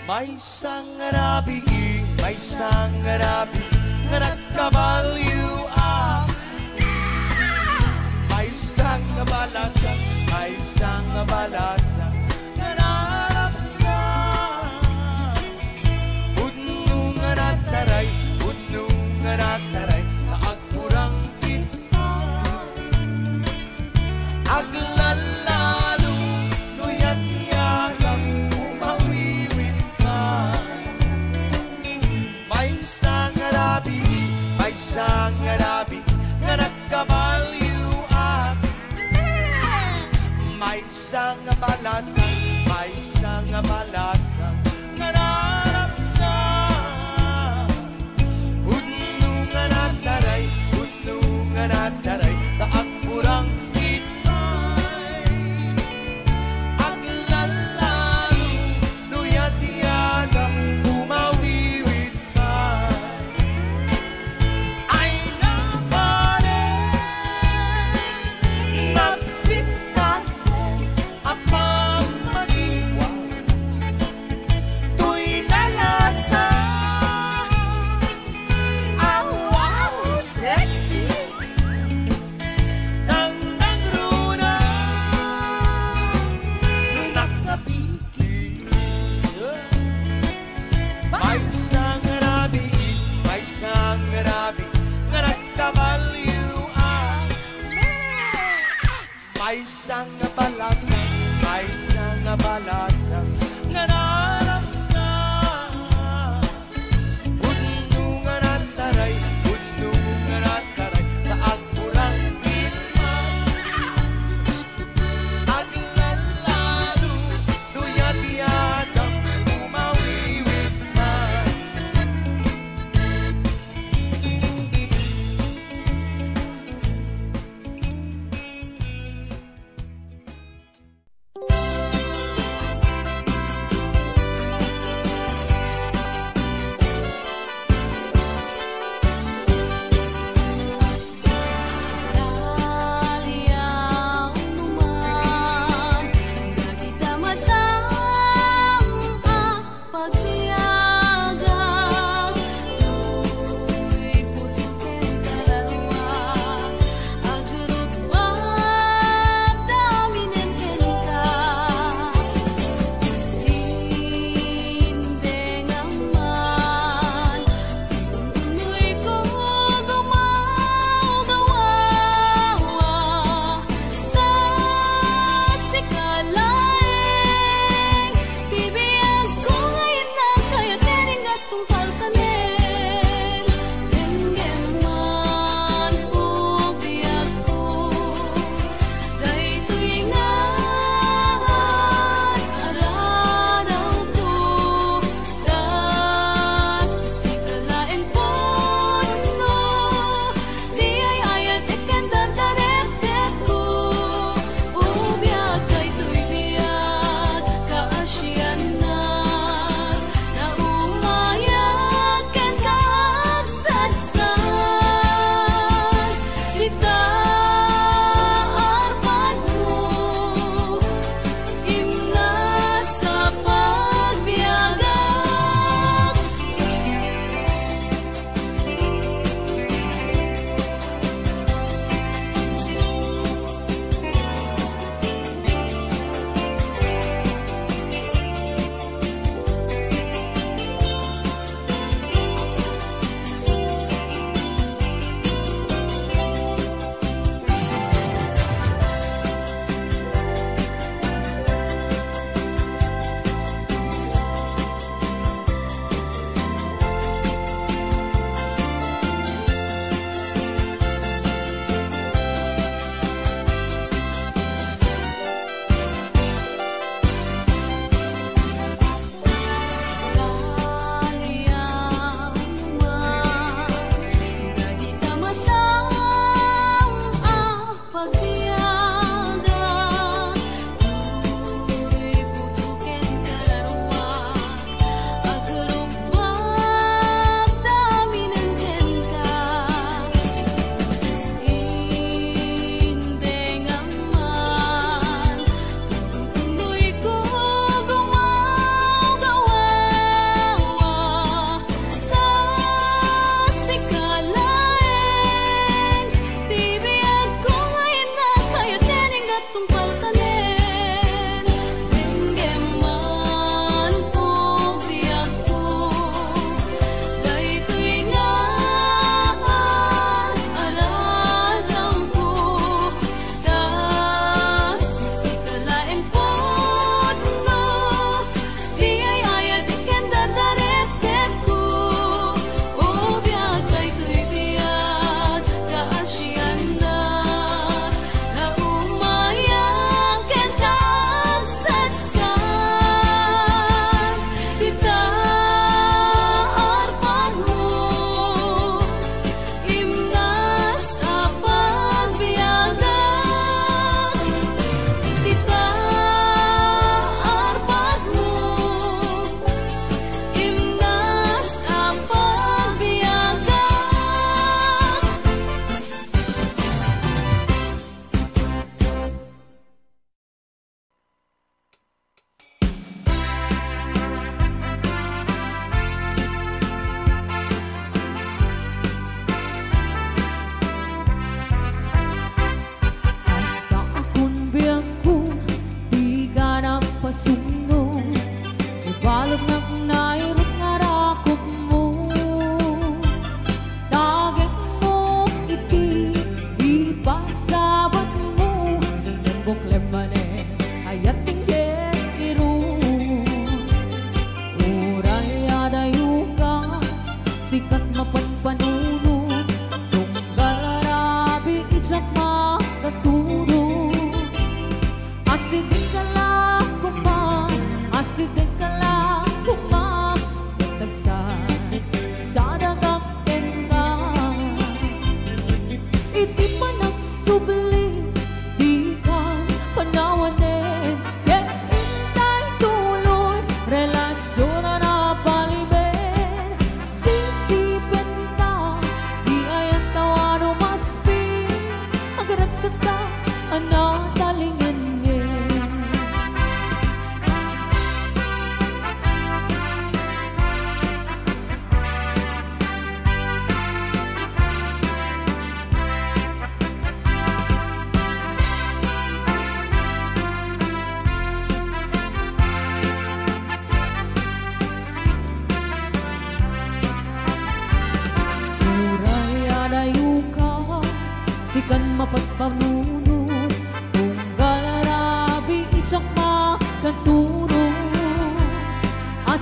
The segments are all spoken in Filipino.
May sangarabi, may sangarabi nga nagkabalyo may sangabalasang, may sangabalasang nga narapsan. Udno nga nataray, udno nga nataray kaagpurang kita aglalalo luyat yagam umawiwit ka. May sangarabi, may sangarabi nga nagkabalyo may sangabalasang, may sangabalasang nga narapsan. Udno nga nataray, udno nga nataray kaagpurang itay aglalalo luyat yagam umawiwit kay. Ay napare apang magiwang tuwi na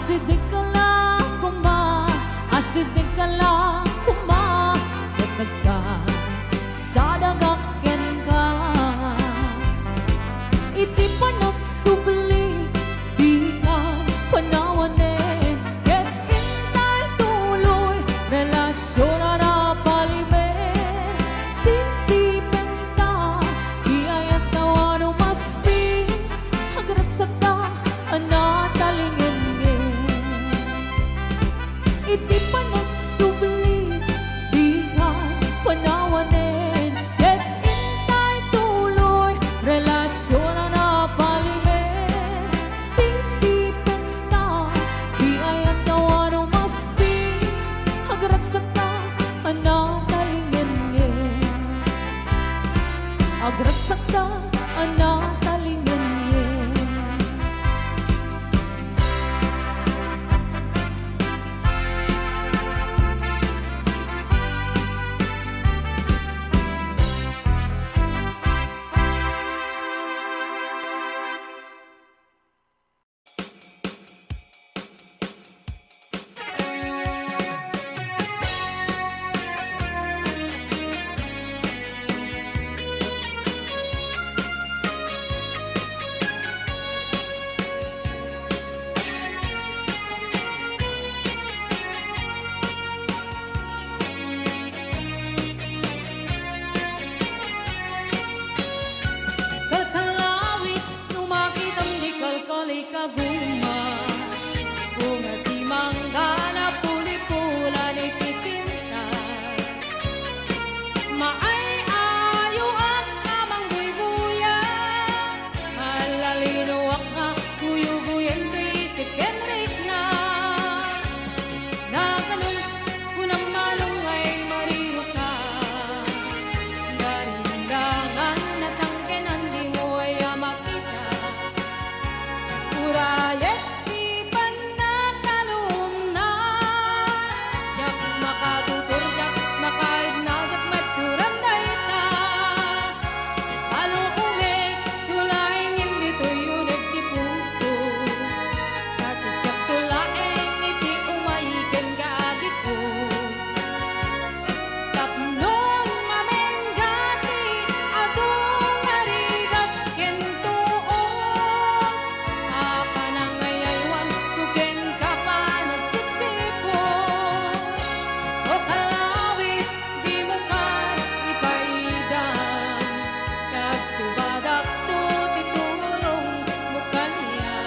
Asidik ka lang kuma, asidik ka lang kuma, at sa dagaken ka. Iti pa nagsubli, di ka panawanin, ket intay tuloy, relasyon na palimen. Sisipin ka, iyayat tawa no maspi, hagragsak ka, anatalingin. Iti pa nagsubli, di ka panawanin, ket intay tuloy, relasyon na palimen. Sisipin ka, di ayat tawa no maspi, hagragsak ka, anatalingin. Agragsak ka, anatalingin. Kalkalawit, nung makitang di kalkali kaguma, kung at imangga na puli-pula ni tipintas, maay ayo at kamang buy-buya, halalino ak nga kuyo-guyen isip Henrik na, nakanus kunang malungay mariro ka, narindangan na tangkenan di mo ay makita, urayet di pa nakalum na, jak makatutur jak makaid na jak maturan dayta, palukume tulaing hindi tuyunig di puso, kasusyak tulaing iti umayiken kaagit ko. Tapnon mamenggati atong arigat kentuon, apanangayaywan kuken ka pa nagsipsipon. O kalawit di mo ka ipaidam, kag subadak to titulong mo kaniya.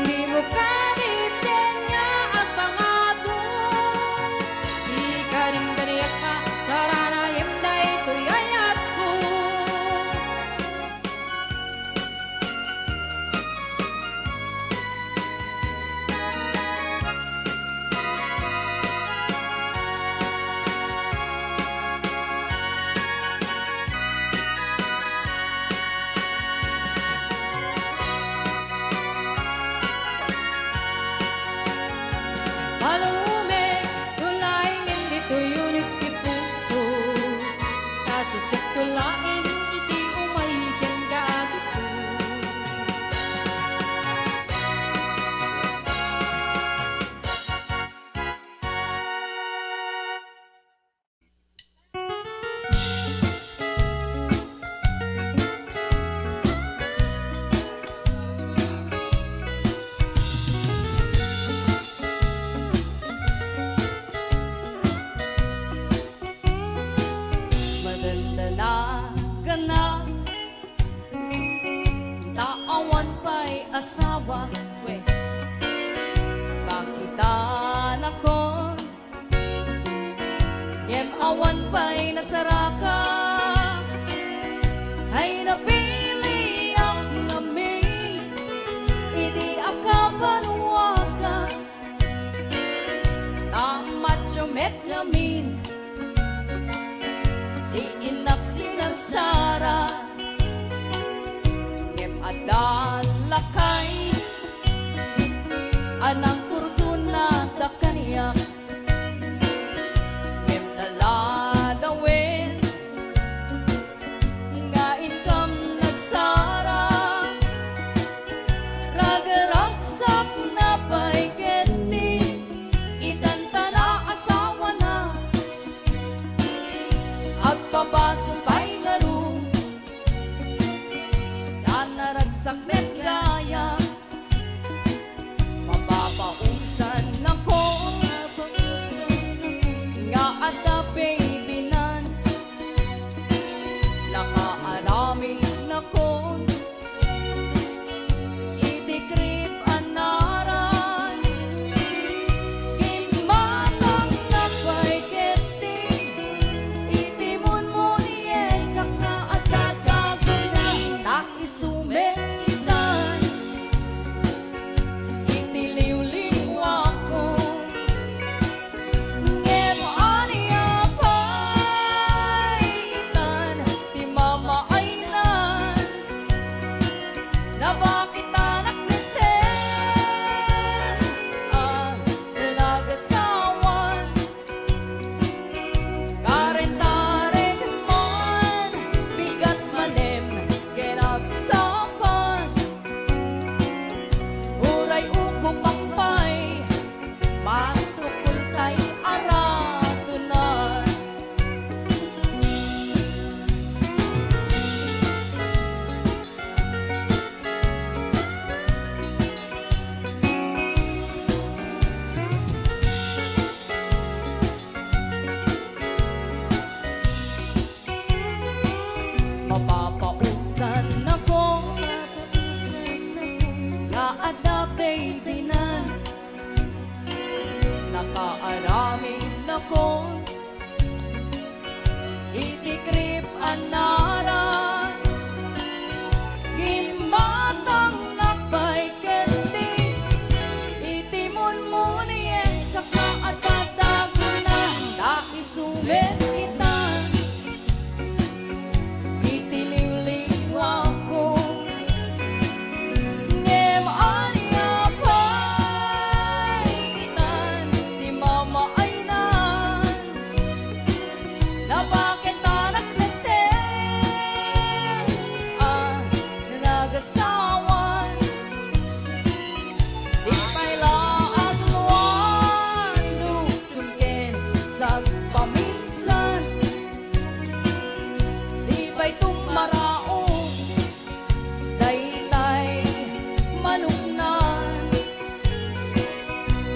Di mo ka nipten nga at pangatong, di ka rin daniyak pa sarana yemday tuyayat ko. Palume, tulaing hindi tuyunig ti puso, kasusyak tulaing iti umayiken kaagit ko. Madaldalagan na daawan pa'y asawa, we pakitaan akon, yem awan pa'y nasaraka, ay napili ang ngamin, hindi akapanwaga, macho met namin, di inak sinasara, ngem adalakay, anang kurso na dakaniyak, ngem daladawin, nga income nagsara, ragaragsak akon itikrip anaran gimbatang napay kenti itimun muni kakaatadagunan da isulit itan itiliw-liw ako ngem anya pay itan di mamaaynan na bakit anak natin nagasawan di payla at luwan dusungkin sa paminsan di pa'y tumaraong daytay malugnan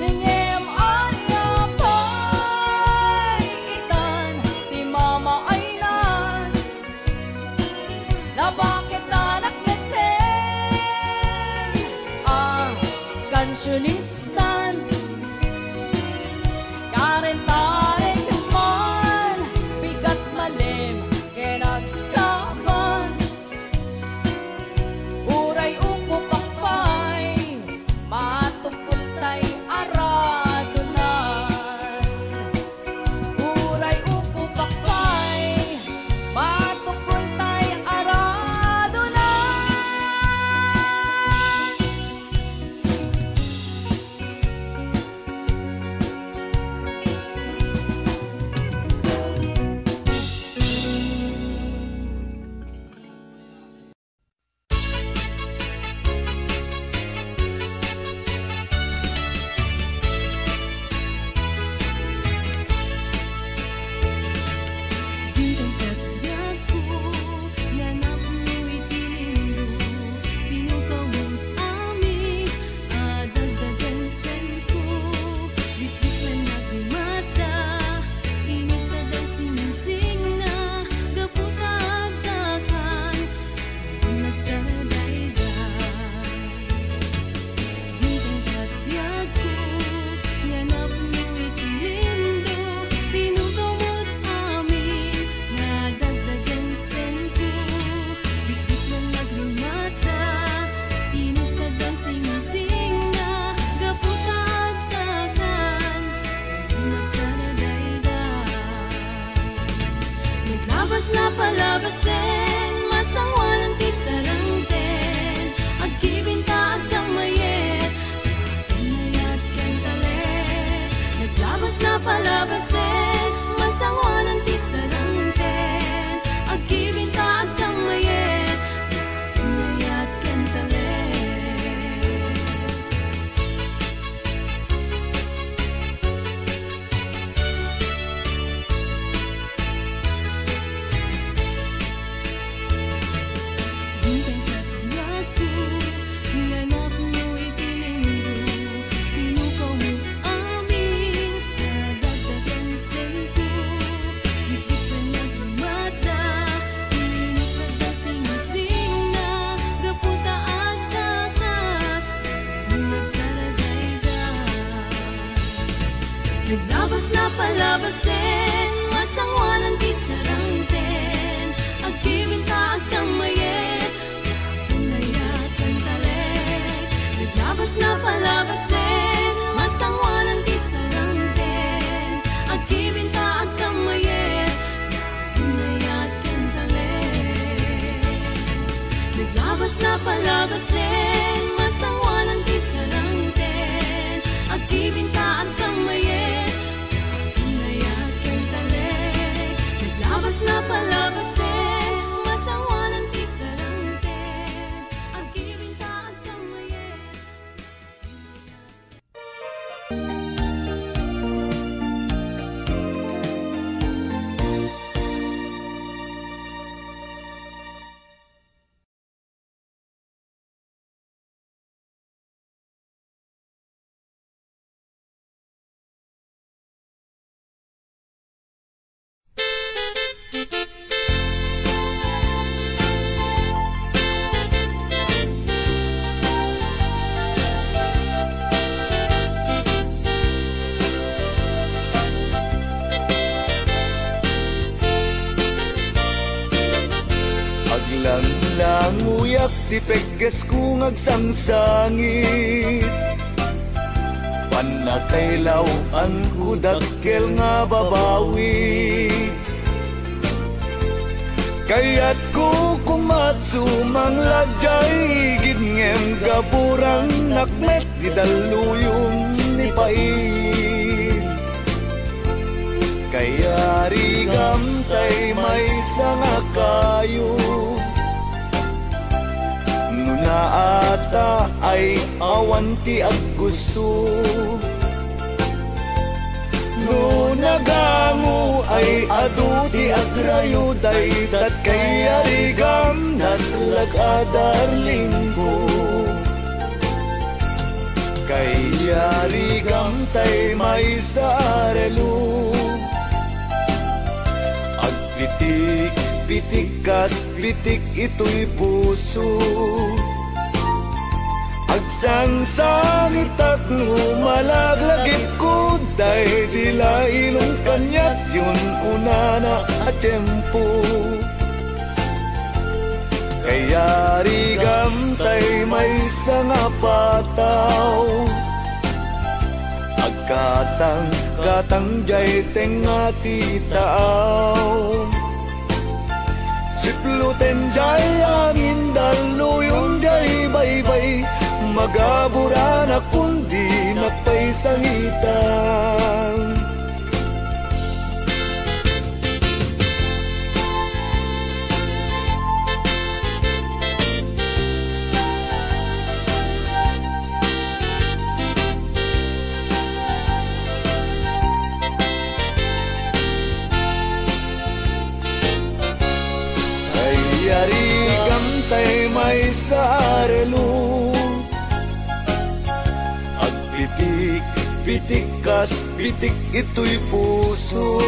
ningem anya pay itan di mamaaynan na bakit anak natin kansyunistan karentarin man bigat malim kinagsaban uray uko pakpay matukul tay aradunan uray uko pakpay matukul tay aradunan Naglabas na palabasin, masawalan ti sarangten, agkibinta at kamayet, pinayat ken talet. Naglabas na palabasin, masawalan ti sarangten, agkibinta at kamayet, pinayat ken talet. Naglabas na palabasin, masangwanan ti sarangten, agkibinta at kamayet, pinayat ken talet. Naglabas na palabasin, masangwanan ti sarangten, agkibinta at kamayet, pinayat ken talet. Naglabas na palabasin, masangwanan ti sarangten, agkibinta at kamayet, pinayat ken talet. Naglabas na palabas ti pegges kung agsangsangit. Panakailaw ang kudakkel nga babawi. Kaya't ko kumatsumang ladyay gidngem gaburang nakmet di daluyong ni pain. Kaya rigam tay may sanga kayo nuna ata ay awanti ag gusto. No nagamu ay aduti agrayo day tat kaya rigam naslag adarling ko. Kaya rigam tay may sarelo agpitik pitik kas pitik ito'y puso. Agsangsangit at lumalaglagit ko dahil dila ilong kanyat yun una na at tempo. Kaya rigam tay may sanga pataw agkatang katang jay tenga titaaw. Sipluten jay angin daluyong jay baybay magabura na kundi nakpay sangitan. Ay yari gantay may sarelo pitik kas pitik ito'y puso.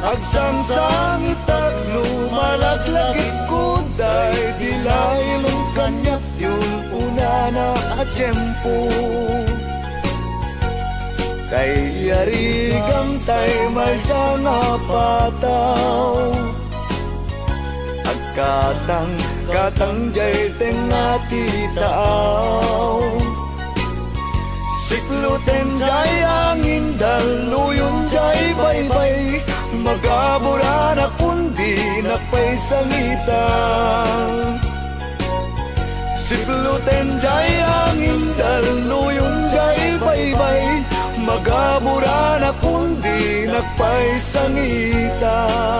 Agsangsangit at lumalaglagit ko dahil dilailong kanyak yun una na at tiyempo. Kaya rigam tay may sana pataw agkatang katang jay tenga titaaw. Sikluten jay angin daluyon jay baybay magabura na kundi nakpay sangitan. Sikluten jay angin daluyon jay baybay magabura na kundi nakpay sangitan.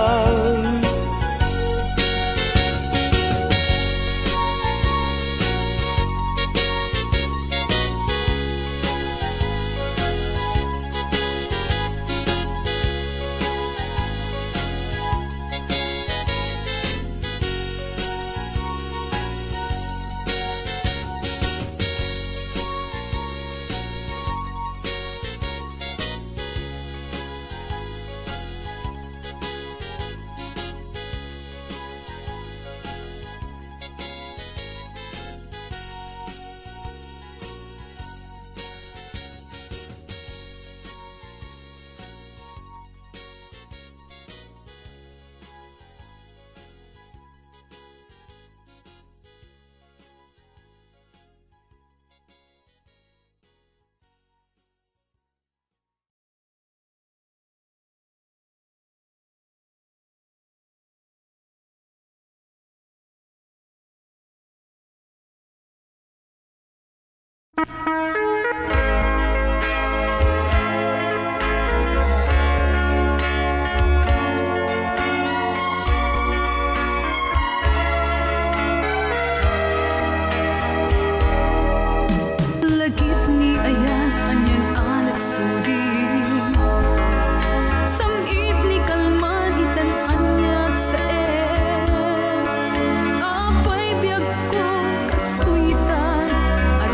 Apay biyag ko kas tuitan at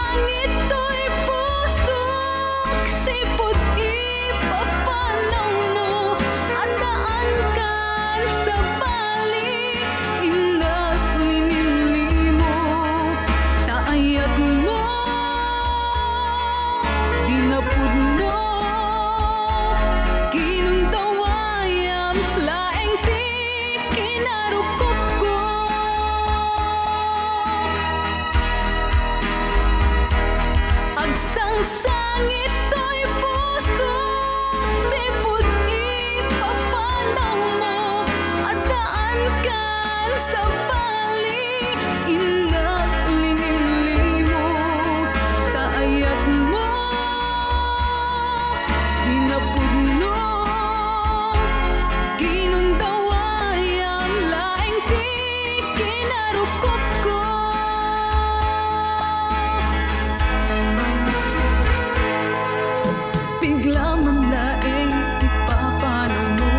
sangit to'y pusok, sipot ipapanaw mo, at daan kan sa bali, inat linilimo, taayat mo, dinapudno, kinundawayam, laeng ti kinarukop ko. Agsang sangit to'y pusok, sipot ipapanaw mo, at daan kan sa bali, inat linilimo, taayat mo, dinapudno, kinundawayam, laeng ti kinarukop ko. Bigla man laeng ipapanaw mo,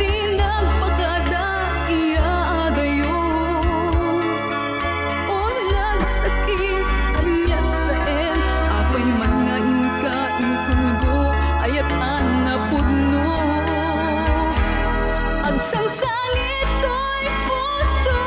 di nagpagada iadayo, o nagsakit anyat sa en, apay man nga inka inkulbo, ayat anapudno. Agsang sangit to'y puso,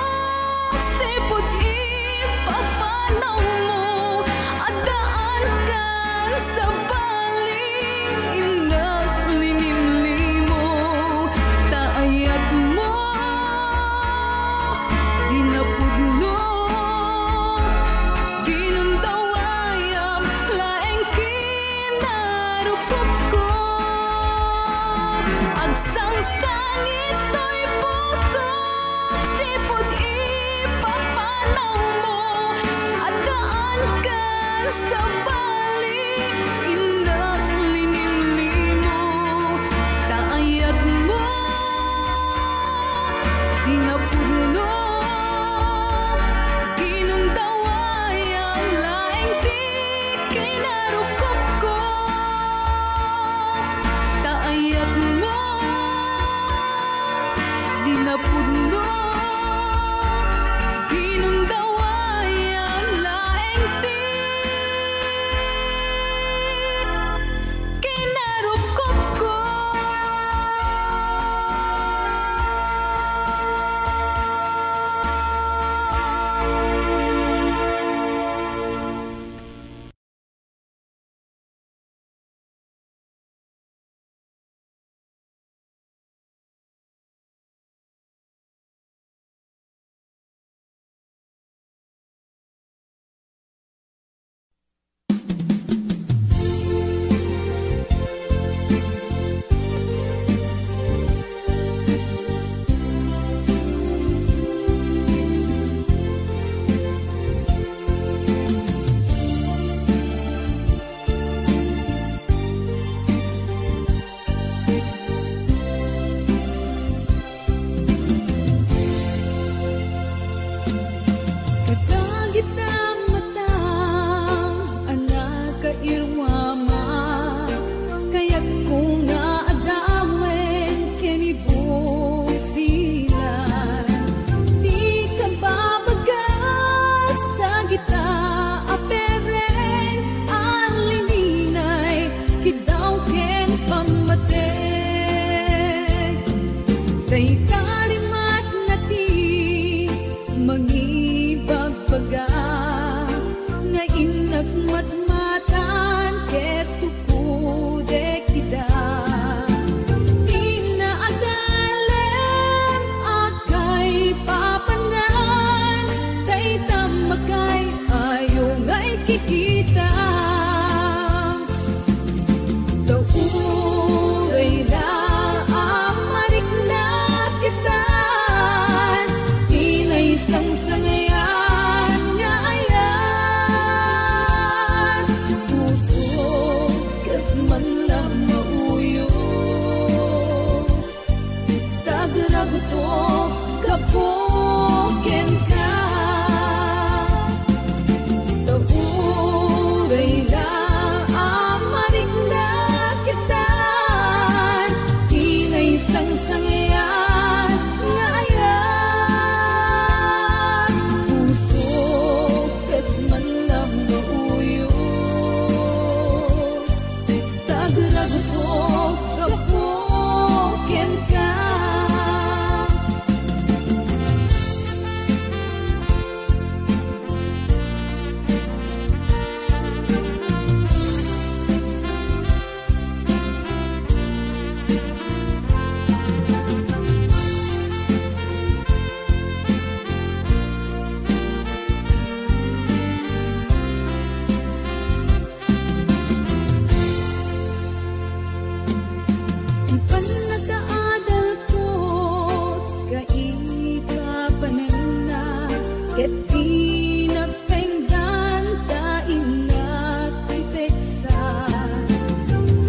ket di nagpainggan tain at ay peksa.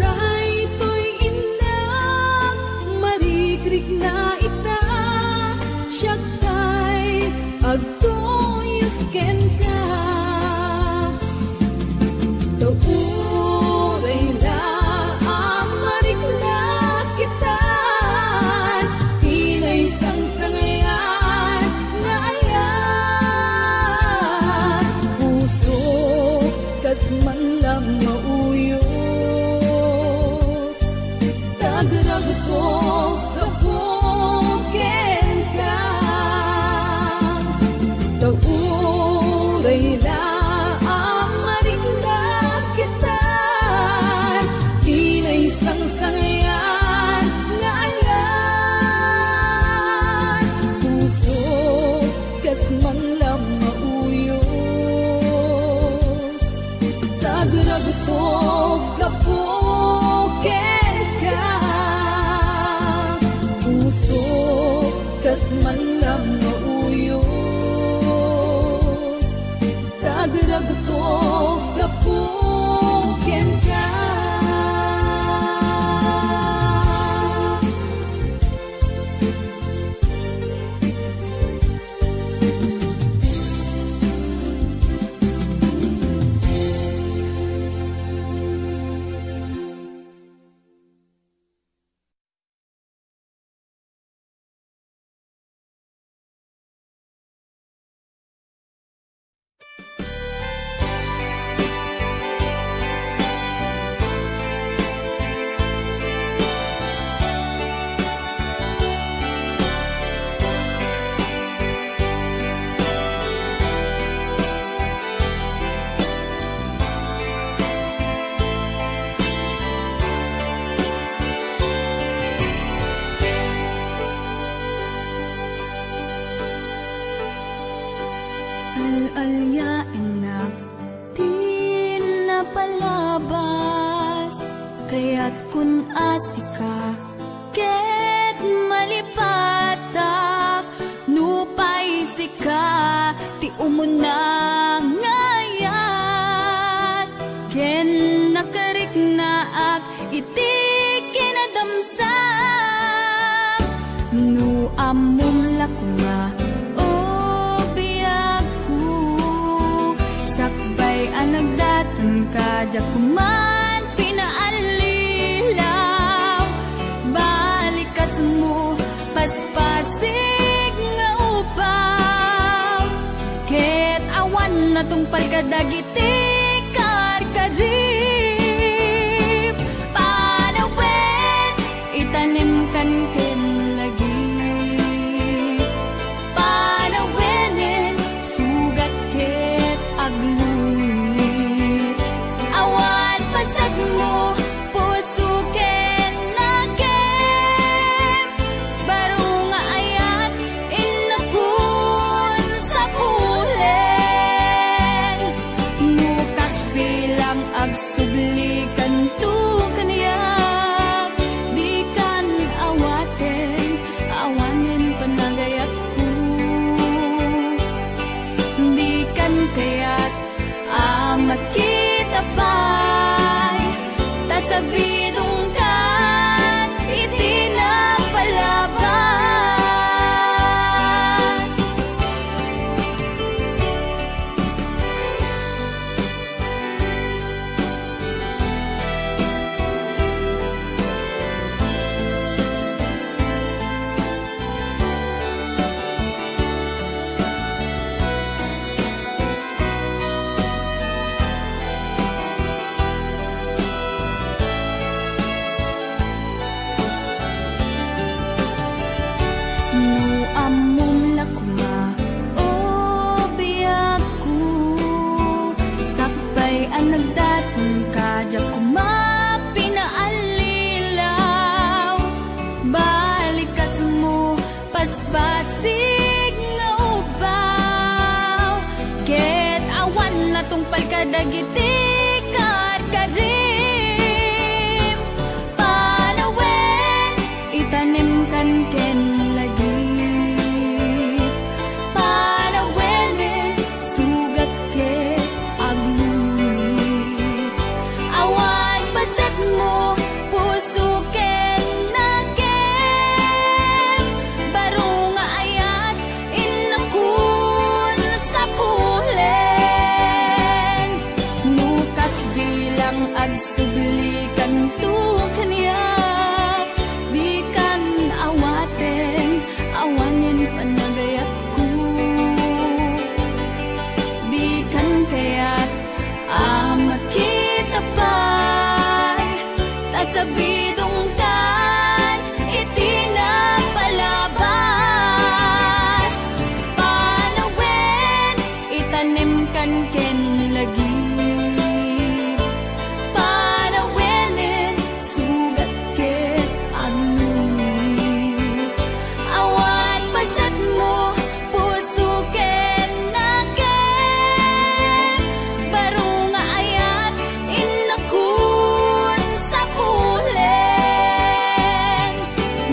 Daytoy inang marigrig na ita, siya kay agtoyos ken ka. Tauray la amarik na kita, tinay sang-sangayan nga ayan. Puso kas man lang mauyos, tagrag ko kabuken ka. Tauray la amarik na kita, tinay sang-sangayan nga ayan. Puso kas man lang mauyos, tagrag ko kabuken ka. Puso kas man lang mauyos, tagrag ko kabuken ka. Al-alyain na di napalabas, kaya't kun asika ket malipatak, nupay sika ti umuna ngayat, ken nakarik naak iti kinadamsak, nu amum lakuma nagdatan ka jakuman pinaalilaw, balikas mo paspasig nga upaw, ket awan na tungpal ka dagiti karkarip, panawen itanim kan ken lagi, panawenen sugat ket aglu. Mo puso ken nakem, baro nga ayat inakun sa pulen, nukas bilang agsublikan tu kaniyak, di kan awaten awanin panagayat ko, di kan kayat makita pa sa bidong kan iti napalabas. Nagdatong ka jakuma pinaalilaw, balikas mo paspasig nga ubaw, ket awan na tungpal ka dagiti karkarim, panawen itanim kan ken lagi, panawen agsublikan tu kanya. Di kan awaten, awanin panagayat ko. Di kan kaya't makita pa'y tasabidong kan itinapalabas. Panawin, itanim kan ken lagi. Panawinin, sugat ken agmuni. Awat pasat mo, puso ken naken. Baro nga ayat, inakun sa pulen.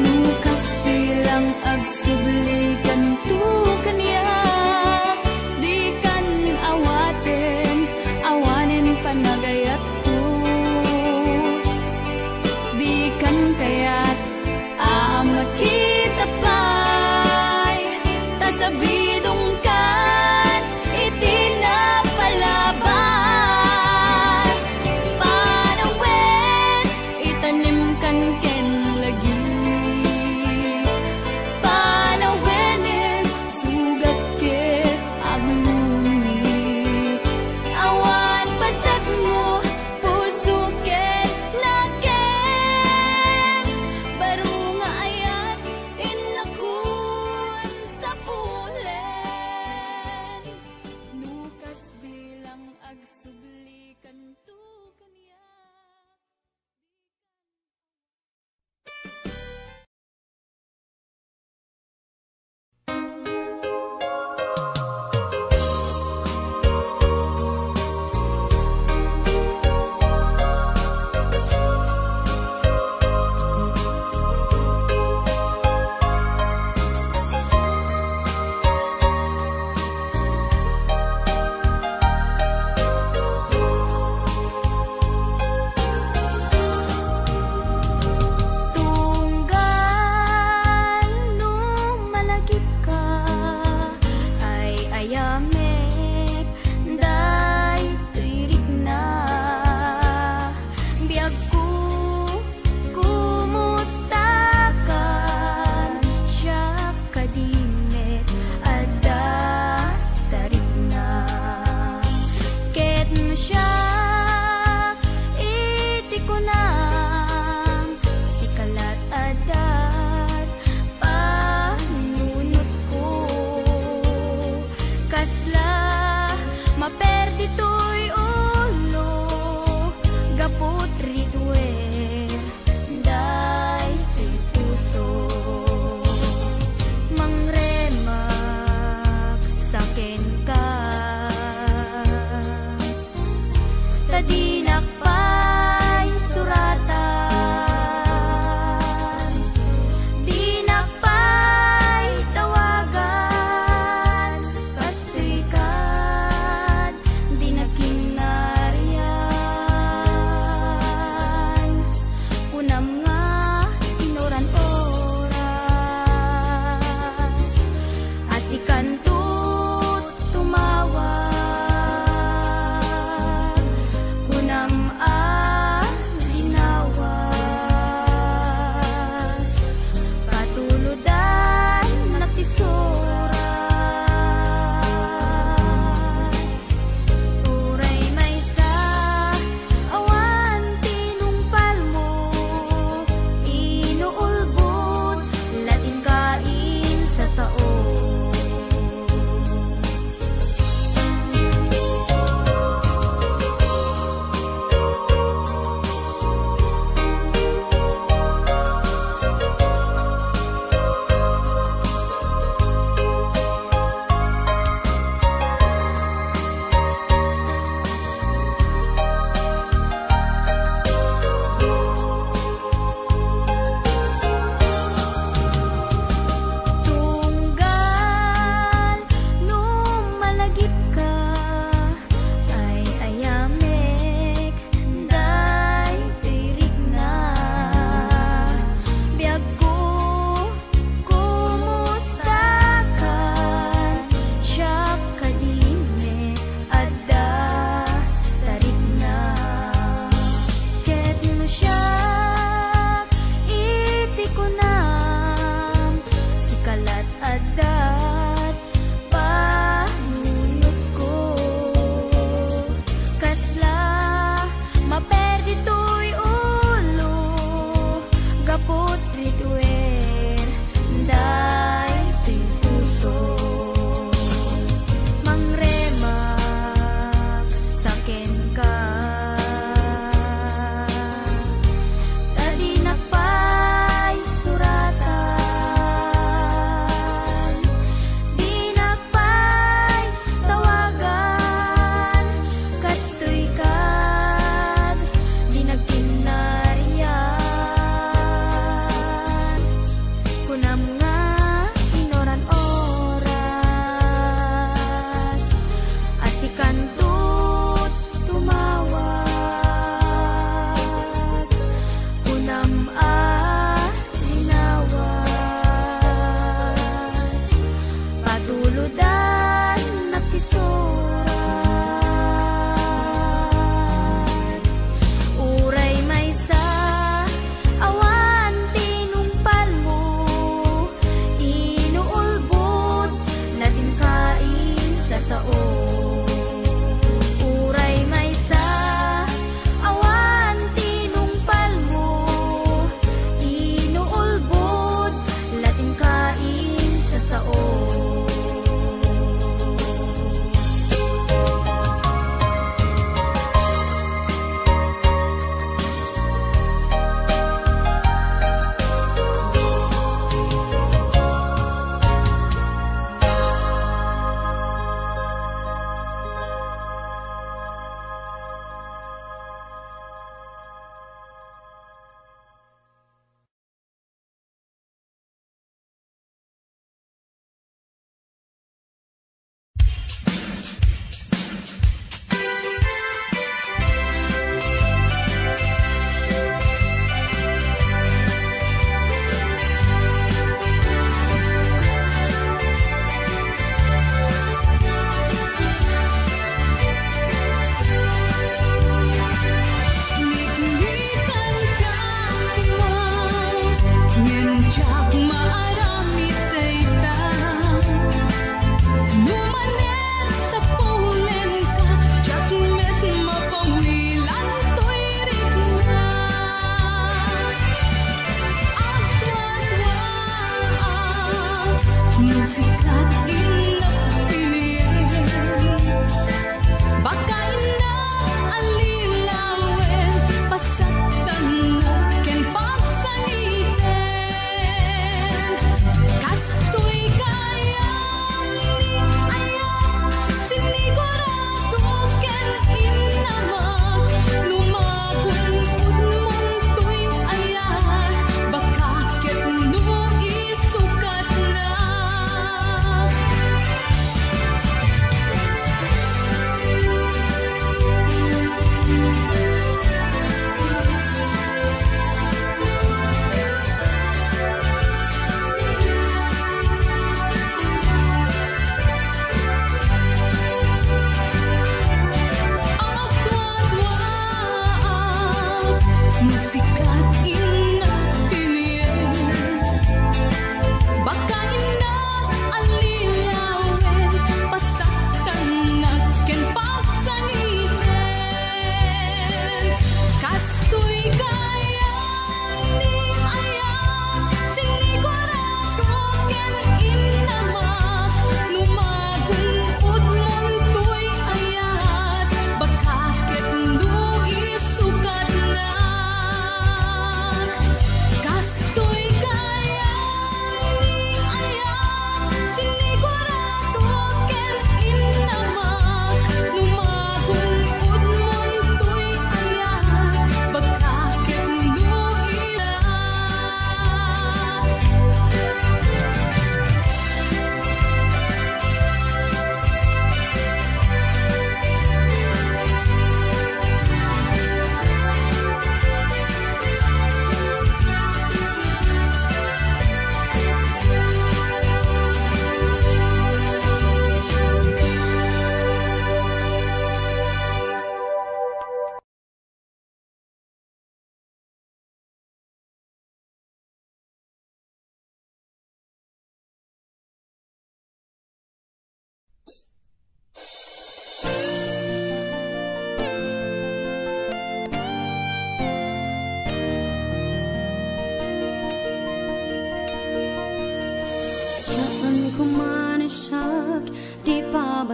Nukas bilang agsublikan tu kanya. Di kan awaten, awanin panagayat ko. Di kan kaya't makita pa'y tasabidong kan itinapalabas. Panawin, itanim kan ken lagi. Panawinin, sugat ket agmuni. Awan pasat mo, puso ket naken. Baro nga ayat, inakun sa pulen.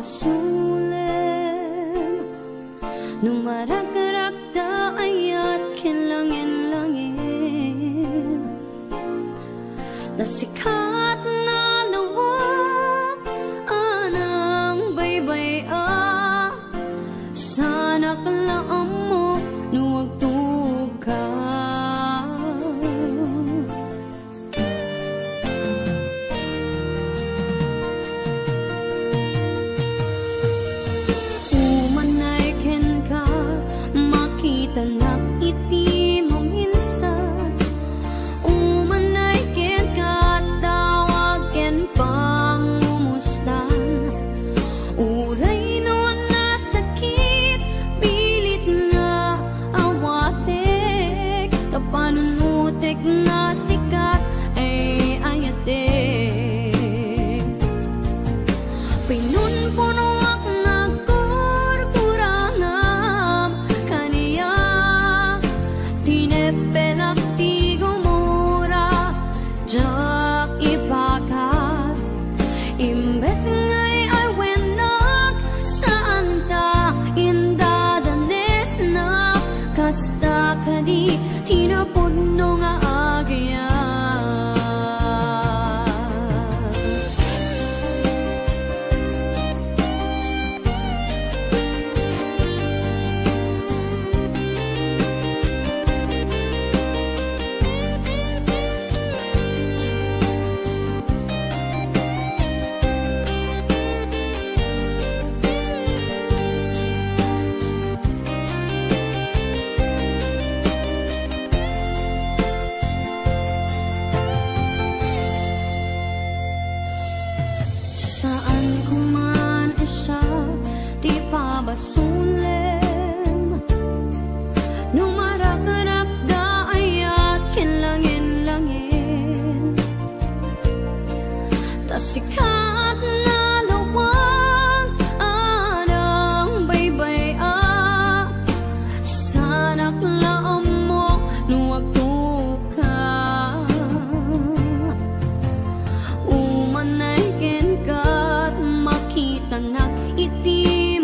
basulim Numarag-rag da ayat kinlangin-langin Nasikat na lawak anang baybay-a Sana kalaam mo nuwag tuka Tanak iti mong insan Umanay ken kata imbes ngay ay wenak saan ta indadanes na kasta kadi tinapudno nga agya. Basulem nung marakanap da ayat kinlangin-langin tasikat na lawang anang baybay sanak laam mo nuwag tuka umanay kenkat makita nak iti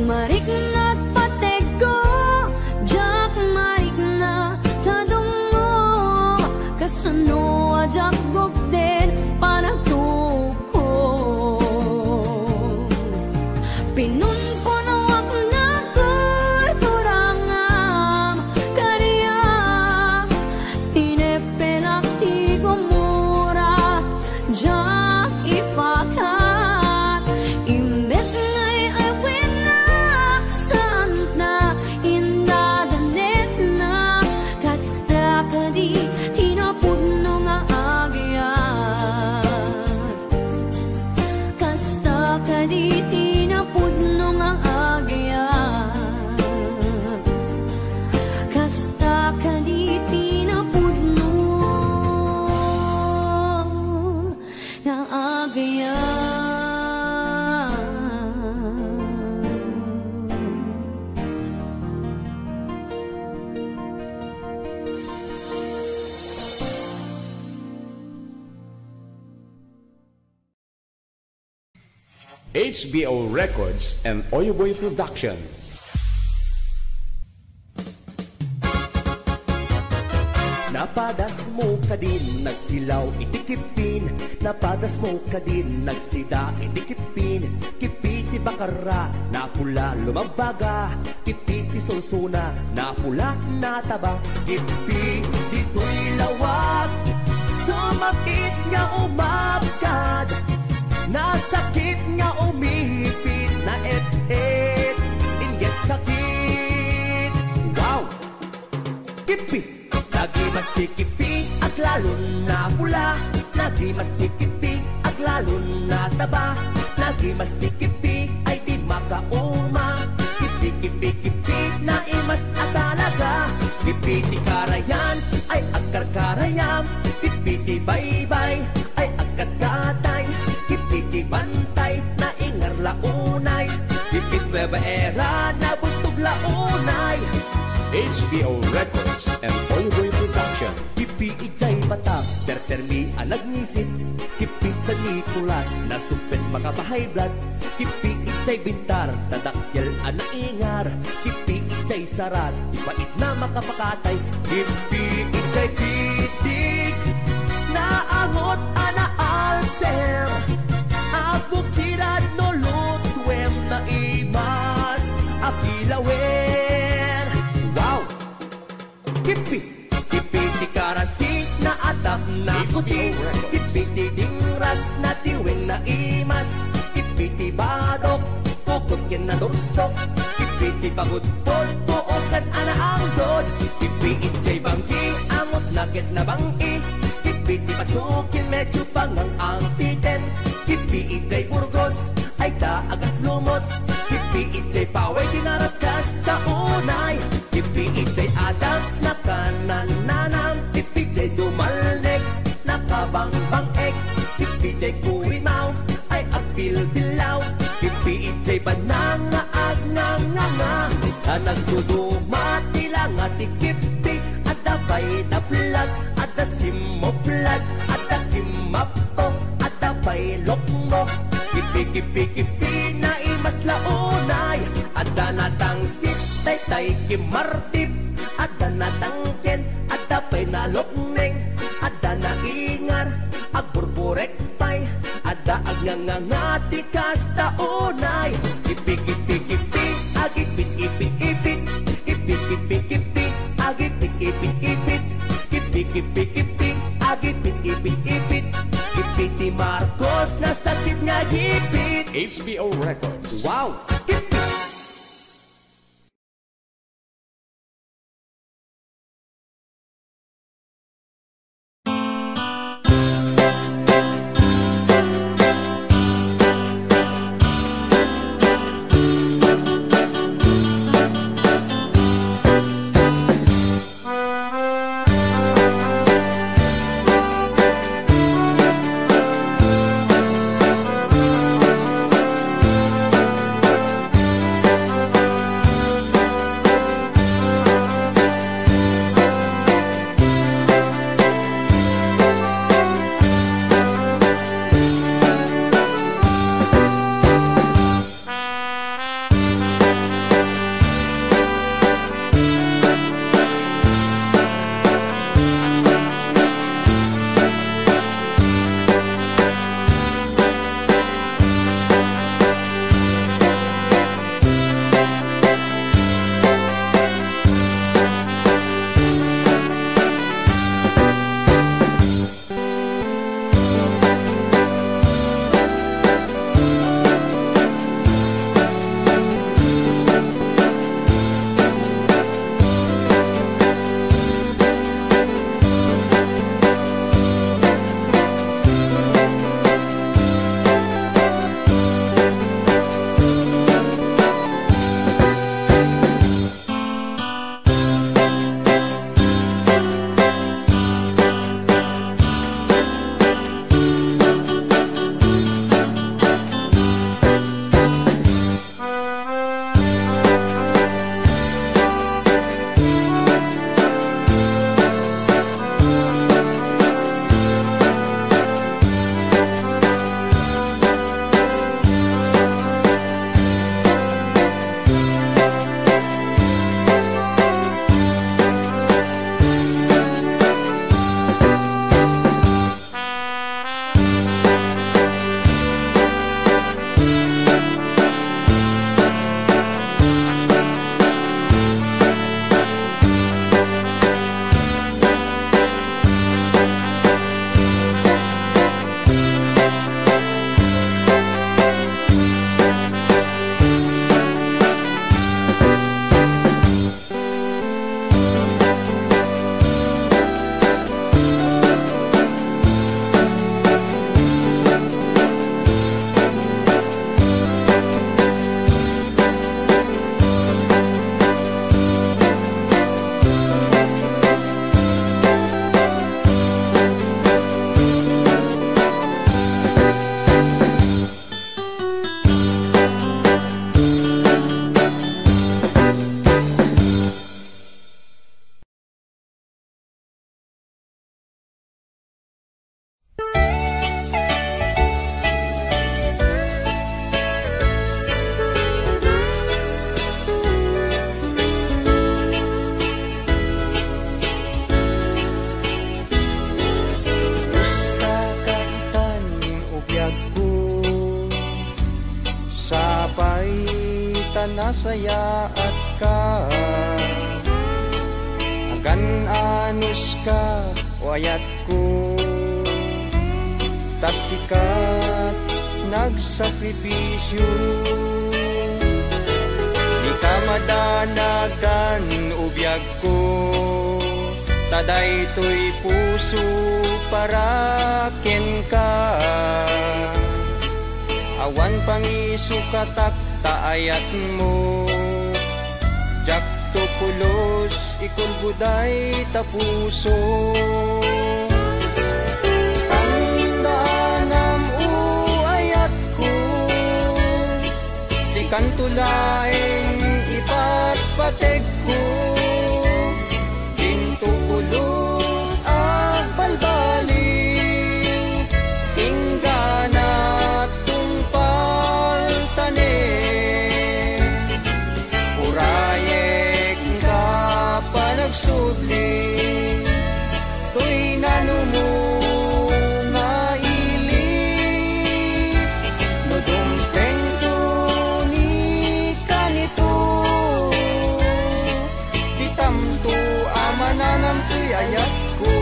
marik na patego, jak marik na tadungo, kasano ajak gokden panagtuko. Pinunpunawak na kurangam, kariya, tinepelak ti gumura, jak ipakat, imbes ngay ay winak santa, indadanes na, kasta kadi, tinapudno nga agyan. Kasta kadi, tinapudno nga agyan. Kasta kadi, tinapudno nga agyan. HBO Records and Oyoboy Production. Napadas mo ka din, nagtilaw, itikipin. Napadas mo ka din, nagsida, itikipin. Kipiti bakara, napula, lumabaga. Kipiti sunsuna, napula, nataba. Kipiti to'y lawag, sumapit nga umapkad. Nasakit nga umipit, na et-et, inget sakit. Wow! Kipi! Lagi mas tikipi at lalong na pula. Lagi mas tikipi at lalong na taba. Lagi mas tikipi ay di makauma. Kipi-kipi-kipi na imas at talaga. Kipi-ti karayan ay agkar-karayam. Kipi-ti baybay ay agkat-katay. Kipi-ti bantay na ingar launay. Kipit bebaera na buntog launay. HBO Records and Oyoboy Production. Kipi ijay batak, tertermi anag ngisit. Kipit sa Nicolas, nasupet mga bahay blood. Kipi ijay bintar, tadakyal anaingar. Kipi ijay sarat, ipait na makapakatay. Kipi ijay pitik, na kuti Ipiti dingras na tiwing na imas Ipiti badok Pukot kin na dorsok Ipiti pagudpod Tuokan ana ang dod Ipiti jay bangki Amot nakit na bangi Ipiti pasukin medyo pangang ang titen Ipiti jay burgos Ay daagat lumot Ipiti jay paway dinarakas taunay Ipiti jay adams na kanananam Ipiti jay dumalnek Nakabangbang-ek Ipiti jay kuwimaw Ay agbil-bilaw Ipiti jay bananga-ag-nga-nga Nagdudumati lang at ikipi At dabay dablag At asimoplag At akimapo At dabay lokmok Kipi-kipi-kipi na imas launay At danatang sitay-tay kimartip At danatang ken At dabay na lokneng At danaingar Agburburek pay At daag nga-nga-ngati kastaunay Kipi-kipi-kipi Agipit-ipit-ipit Ipit-kipi-kipi Agipit-ipit-ipit Kipi-kipi-kipi Agipit-ipit-ipit Ipiti Marcos na sakit nga gipit HBO Records. Wow! Gipit! Nasaya at ka agan anus ka wayat ko tasikat nagsakripisyo. Di ka madanagan ubiyag ko, taday to'y puso para ken ka. Awan pangisukatak taayat mo, jak to pulos ikul buday tapuso. Kandaanam uayat ko, si kantulaing ipatpateg ko, dinto pulos at balbali, ingana tungpal tane. Urayek ka pa nagsudli, to'y nanumo nga ili, nudumpeng to ni kanito, ditamto amananam to'y ayat ko.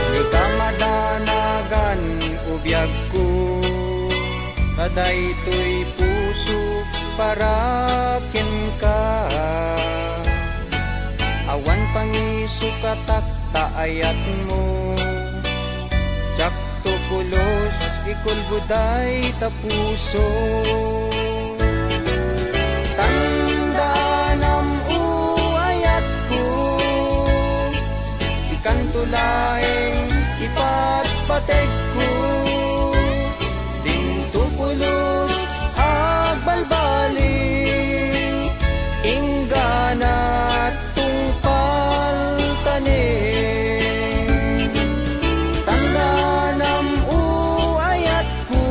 Di ka madanagan ubiyag ko, taday to'y puso para ken ka. Awan pangisukatak taayat mo, jak to pulos ikul buday tapuso. Tandaan uayat ko, si kantulaing ipatpateg ko, dinto pulos agbalbali, ingana tungpal tane. Tandaan uayat ko,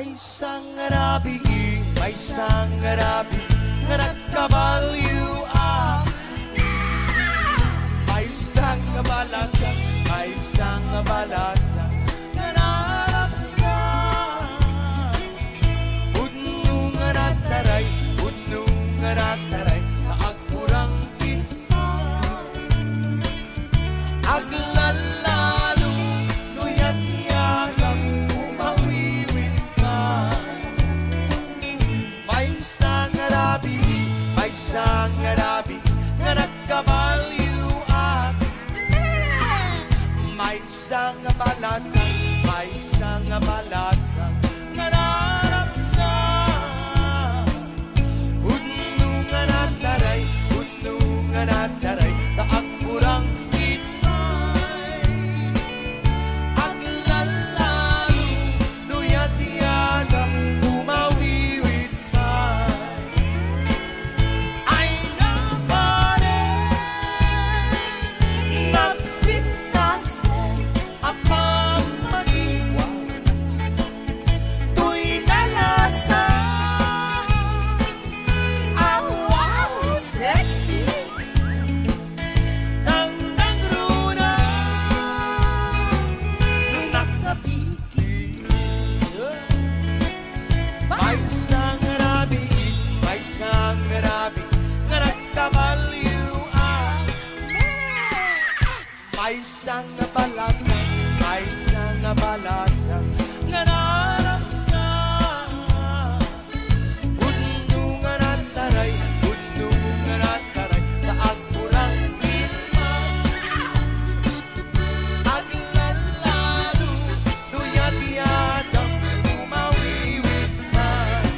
May sangarabi, may sangarabi nga nagkabalyo may sangabalasan, may sangabalasan nga narapsan. Udno nga nataray, udno nga nataray kaagpurang ita. Aglalalo, luyat yagam, umawiwit ka. May sangarabi, may sangarabi nga nagkabalyo may sangabalasan, may sangabalasan nga narapsan. Udno nga nataray, udno nga nataray kaagpurang itay. Aglalalo, luyat yagam, umawiwit kay. Ay napare, napintas apang mag-iwan. Tuy nalasa, wow, sexy. Nang nagruna, nakapigil. May sangarabi, may sangarabi nga nagkabalyo may sangabalasan, may sangabalasan nga narapsan. Udno nga nataray, udno nga nataray kaagpurang itay. Aglalalo, luyat yagam, umawiwit kay.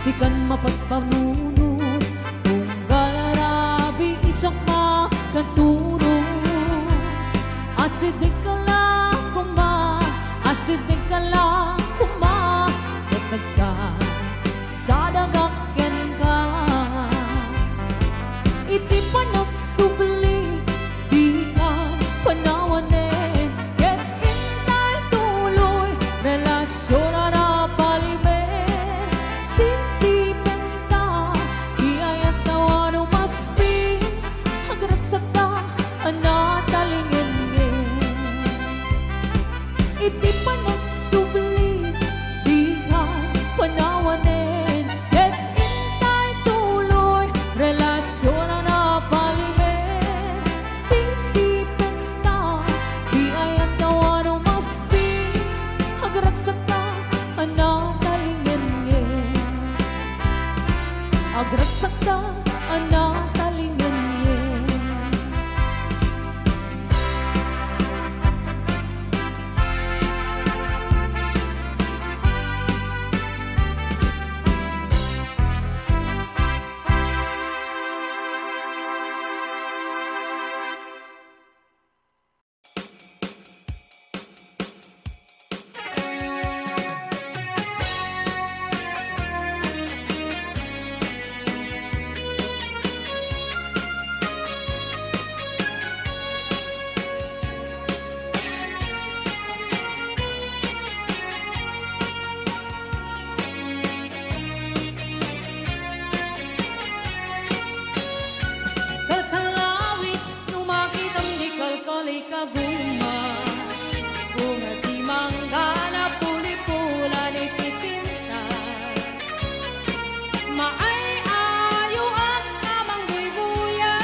sikan mapagpanunod kung galarabi itsak makaturo asidik ka lang kuma asidik ka lang kuma at nagsadagakyan ka iti panagsubli di ka panawanin ket intay tuloy relasyon na palimen sisipin ka di ayat nawan umaspi hagraksak ka anatalingin iti panagsubli di ka panawanin ket intay tuloy relasyon na palimen sisipin ka di ayat nawan umaspi hagraksak ka anatalingin agraksak ka anatalingin kalkalawit nung makitang di kalkali kaguma kung di manggana puli-pula ni tipintas maay ayo at kamang buy-buya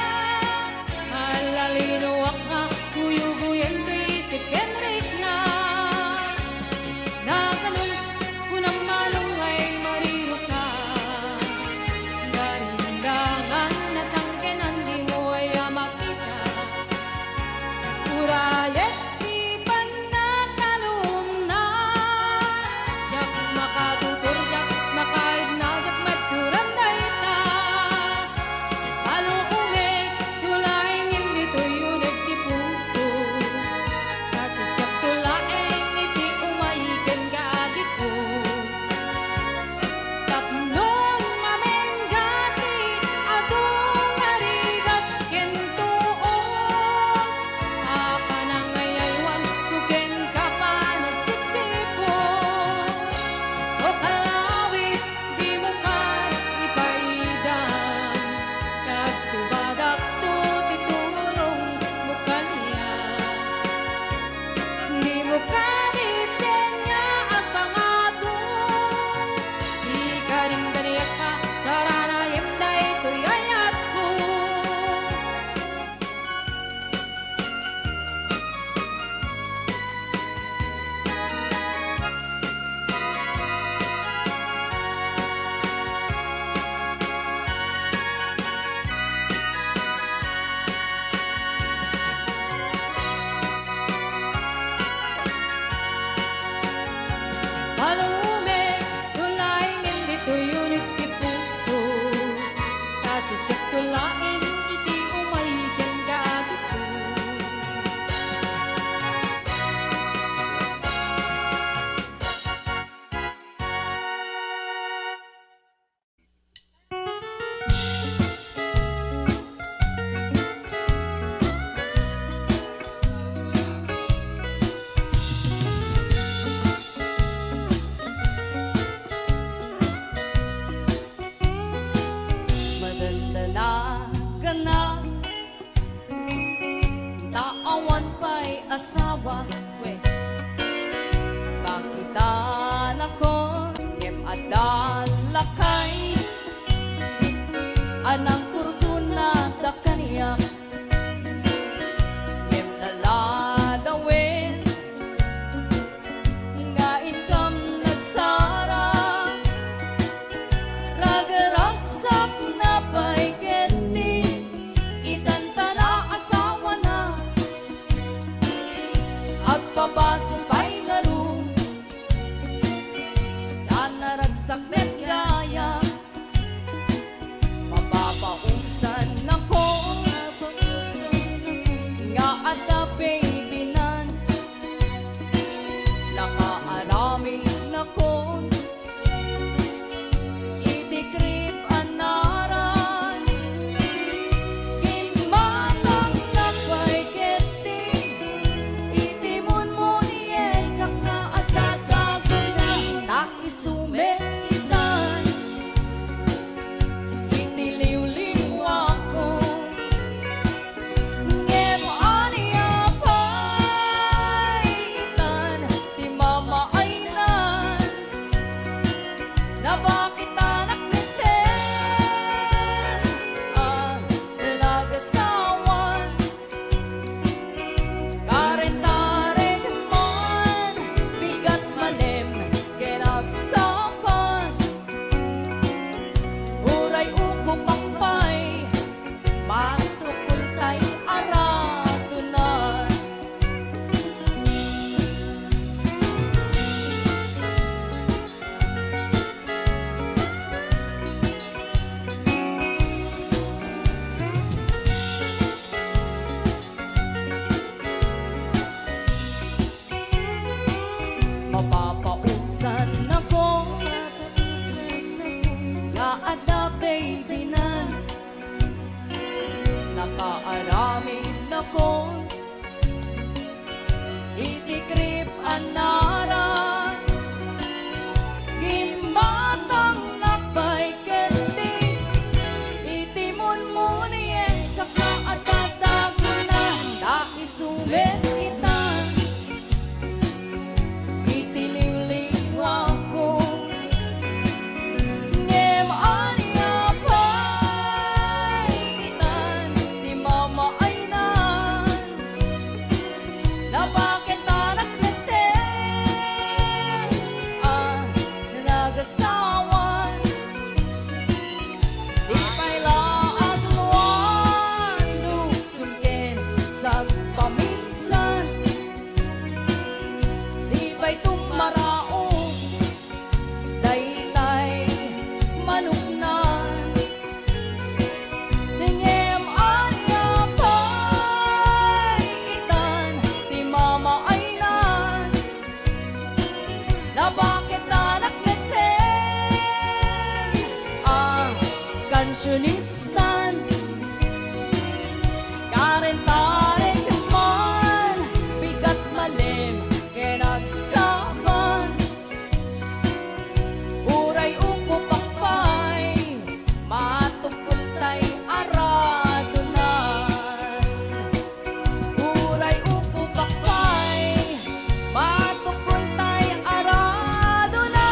halalinuwak nga kuyo-guyen isip Henrik na nakanus kunang malungay mariro ka darindangan natangkenan di mo ay makita urayet di panakalum na jak makatutur jak makaid na jak maturan dayta alukume tulaingin dito yun di puso nasusyak tulaing iti umayigan kaagi ko tapnon mamenggati atong arigat kentuon apanangayaywan kuken ka pa nagsipsipon o kalawit di mo ka ipaidam kag subadak to titulong mo kaniya di mo ka nipyan nga at pangatong di ka rin daniyak ka sarana yemday tuyayat ko Palume, tulaingin dito yunit di puso nasusyak tulaing iti umayigan kaagi ko madaldalagan na taawan pa'y asawa we pakitaan ako ngem adalakay anang kurso na dakaniya ngem naladawin nga income nagsara ragaragsak na pa'y kenti itantana asawa na at kon itikrip anaran gimbatang nakbay kendi itimun munien kakaatatagunan da isulit itan itilingling ako ngem anya pay itan di mamaainan na bakit tanak nete nagasawan di pailaag luan dusungkin sa paminsan di pa'y tumaraong daytay manuknan tingem anya pay itan di mamaainan na bakit anak neten kansyunistan karen-taren man bigat malim kinagsaban uray upo pakpay matukul tay aradunan uray upo pakpay matukul tay aradunan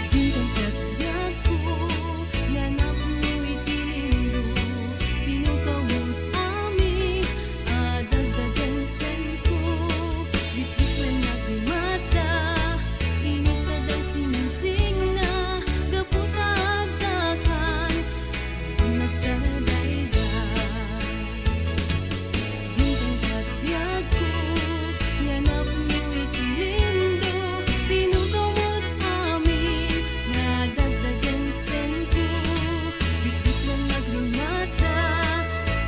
Bintang katyaku nanap mo'y tinindo pinukawot ami adagdagan senko dikit lang nagmata init na daw sinising na gaputa agdakan nagsaradayday Bintang katyaku nanap mo'y tinindo pinukawot ami nadagdagan senko dikit lang nagmata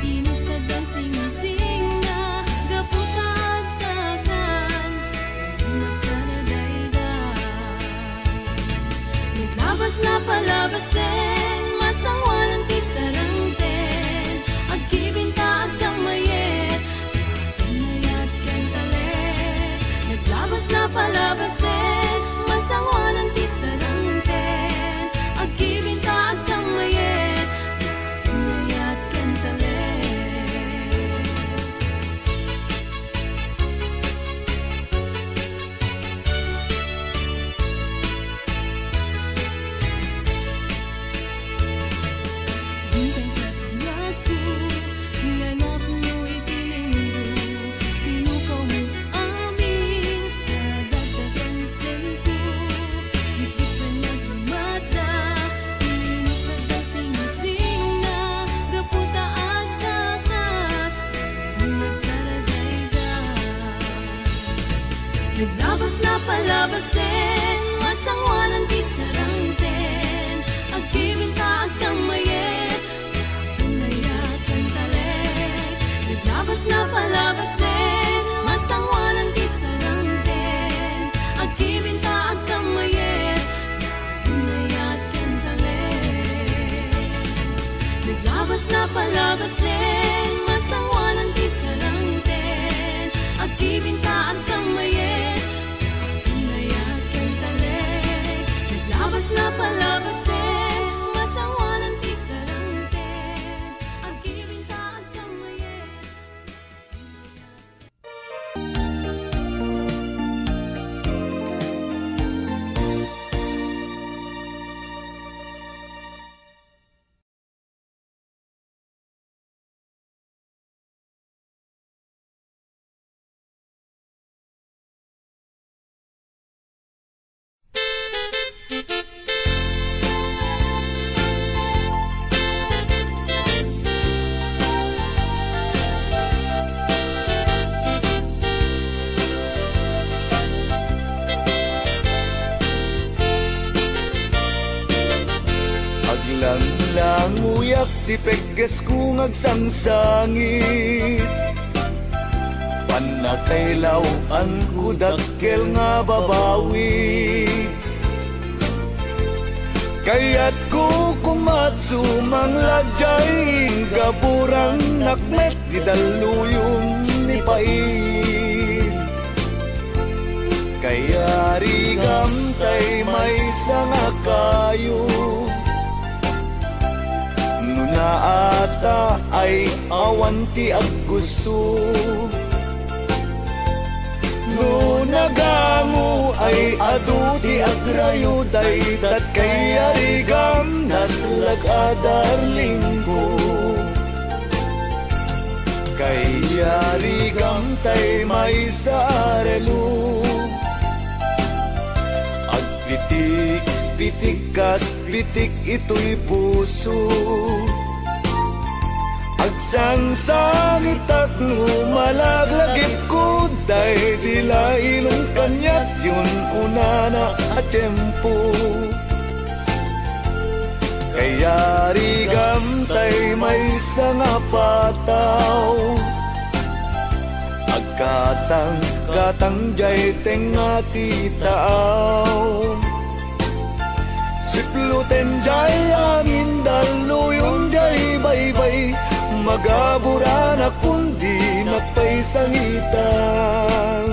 init na daw sinising na gaputa agdakan nagsaradayday Naglabas na palabasin masangwanan ti sarangten agkibinta agkamayet pinayat kan talet Naglabas na palabasin masangwanan ti sarangten agkibinta agkamayet pinayat kan talet Bintang katyaku nanap mo'y tinindo pinukawot amin nadagdagan senko dikit lang nagmata init na daw sinising na gaputa agdakan nagsaradayday Naglabas na palabasin masangwanan ti sarangten agkibinta agkamayet pinayat kan talet Naglabas na palabasin masangwanan ti sarangten agkibinta agkamayet pinayat kan talet Naglabas na palabasin masangwanan ti sarangten agkibinta agkamayet pinayat kan tipegges kung agsangsangit panakailaw ang kudakkel nga babawi kaya't ko kumatsu manglajay gaburang nakmet di daluyong ni pain kaya rigamtay may sanga kayo nuna ata ay awanti ag gusto nagamu ay aduti agrayo daytat kay arigam naslag adarling ko kay arigam tay may sarelo agpitik pitik kas pitik ito'y puso agsangsangit at lumalaglagip ko dahil dila ilong kanyak yun una na at tempo kaya rigamtay may sanga pataw agkatang jay tengati taaw sipluten jay angin daluyong jay baybay magabura na kundi nagpaisangitan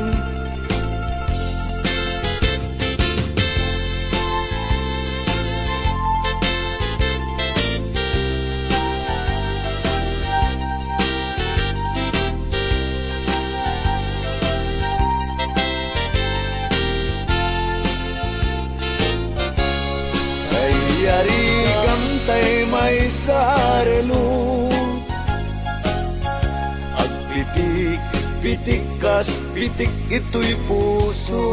ay arigam tay may sarelo pitik kas pitik ito'y puso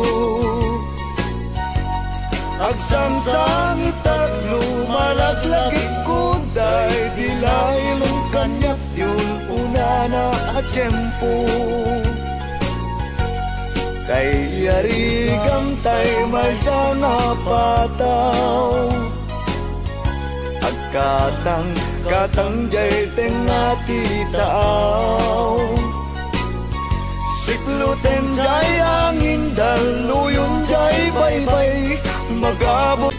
agsangsangit at lumalaglagit ko dahil dilailong kanyak yun una na at tiyempo kay arigam tay may sanga pataw agkatang jay tengati taaw sikluten jay angin daluyon jay baybay magabot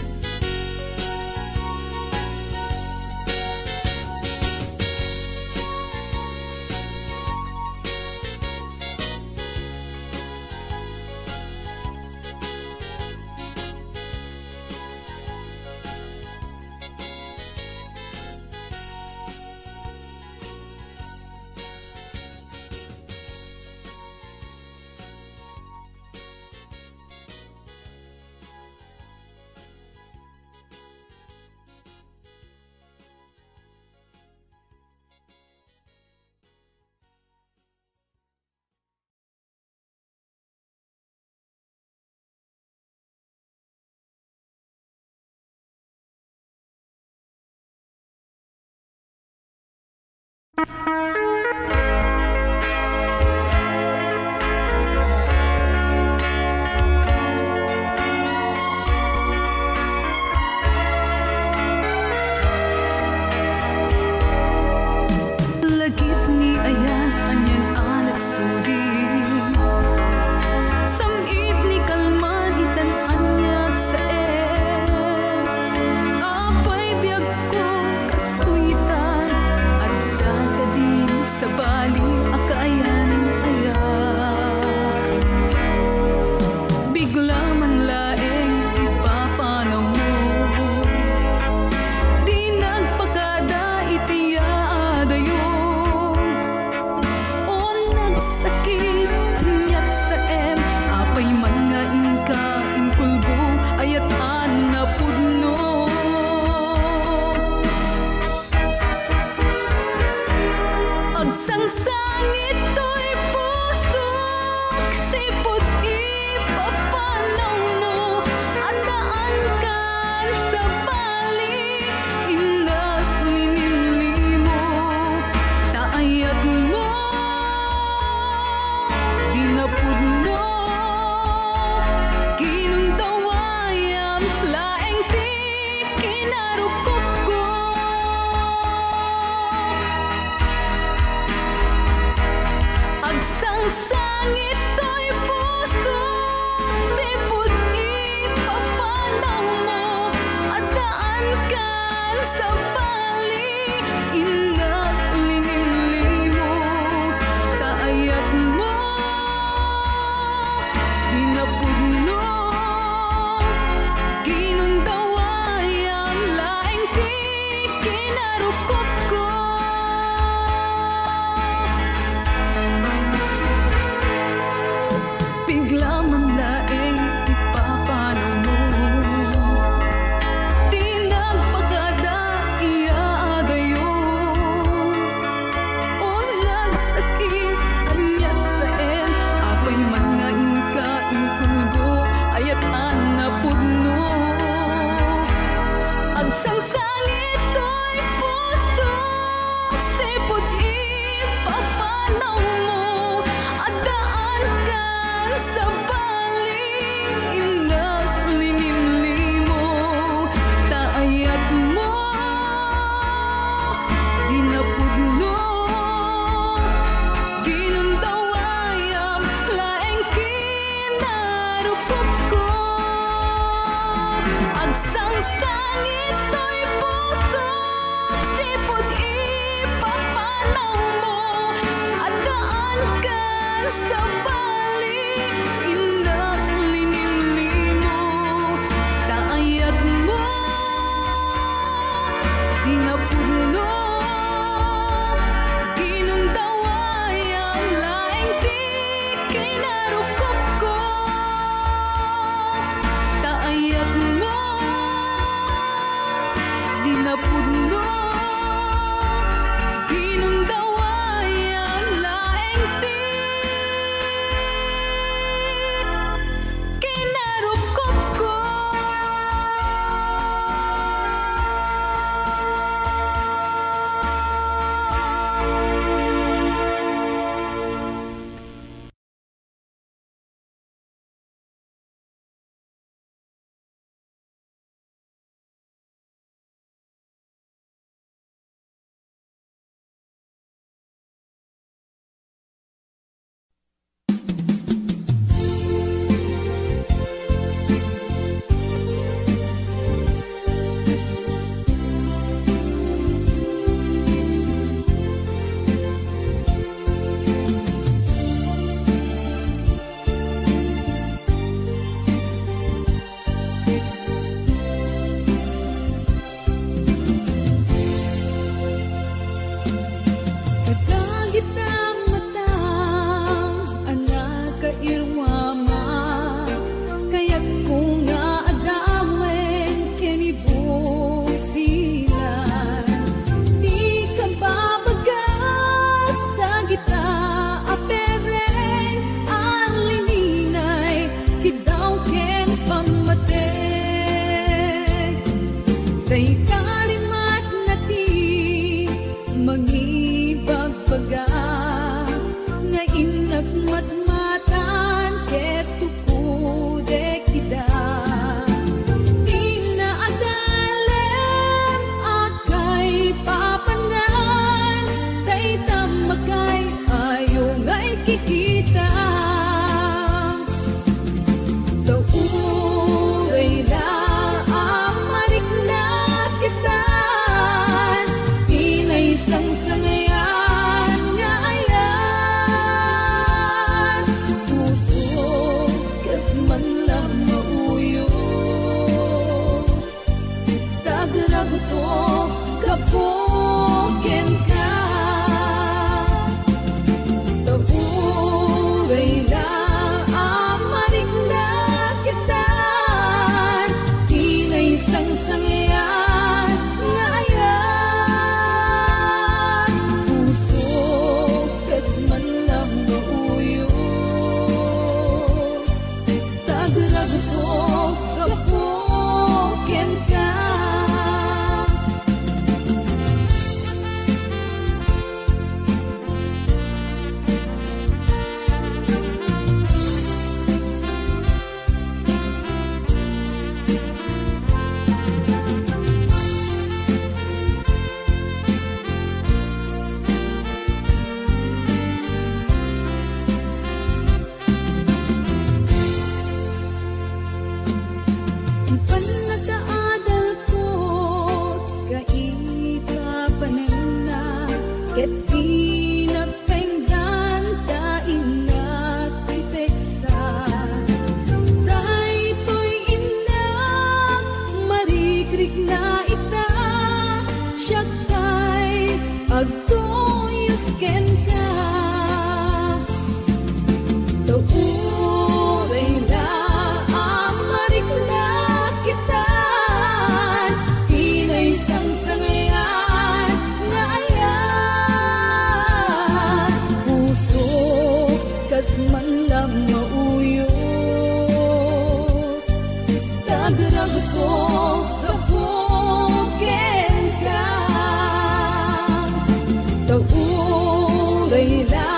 Dugayla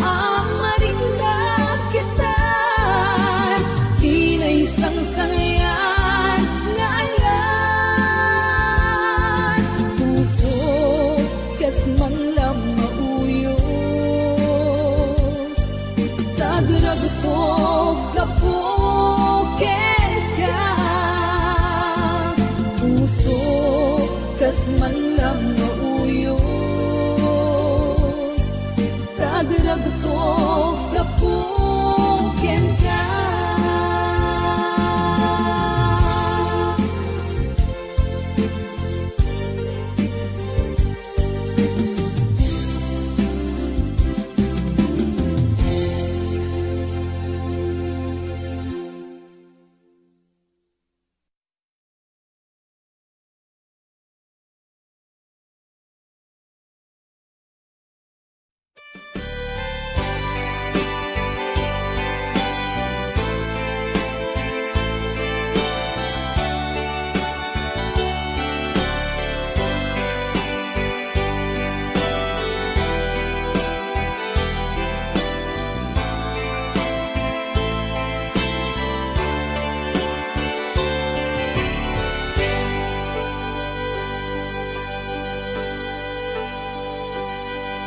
ang marinda kita, tinay sang-sangayan nga ayan. Puso kas manglam mauyos, tagragtog kapuken ka. Puso kas manglam mauyos, tagragtog kapuken ka.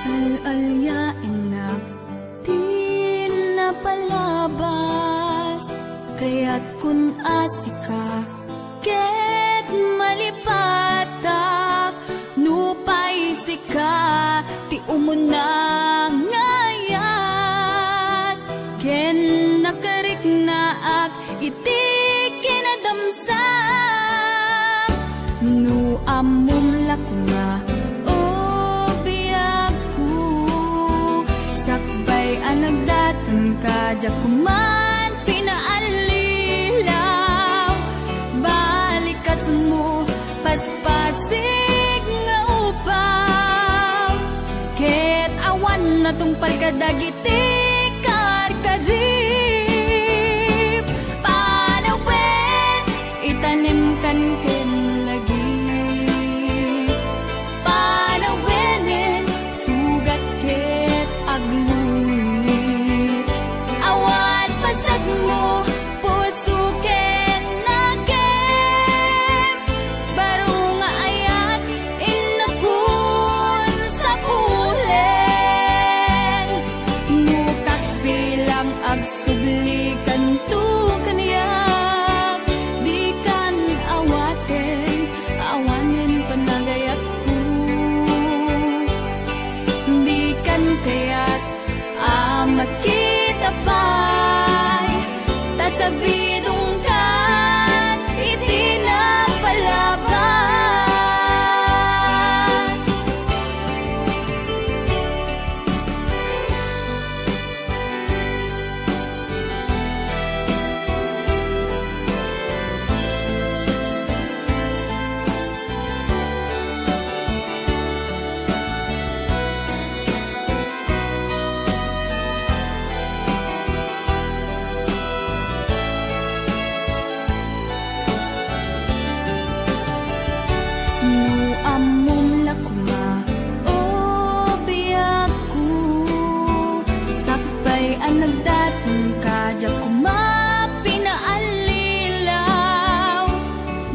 Al-alya enak di napalabas, kaya't kun asika ket malipatak, nupay sika ti umunang ngayat, ken nakarik naak iti kinadamsak, nu amum lakuna anagdatan ka jakuman pinaalilaw, balikas mo paspasig nga upaw, ket awan na tungpal ka dagiti karkarip, panawen itanim kan ken lagi, panawenen sugat ket aglu mo puso ken nakem, baro nga ayat inakun sa pulen, nukas bilang agsublikan tu kaniyak, di kan awaten awanen panagayat ko, di kan kayat makita pa sa bidong kan iti napalabas. Nagdatong ka jakuma pinaalilaw,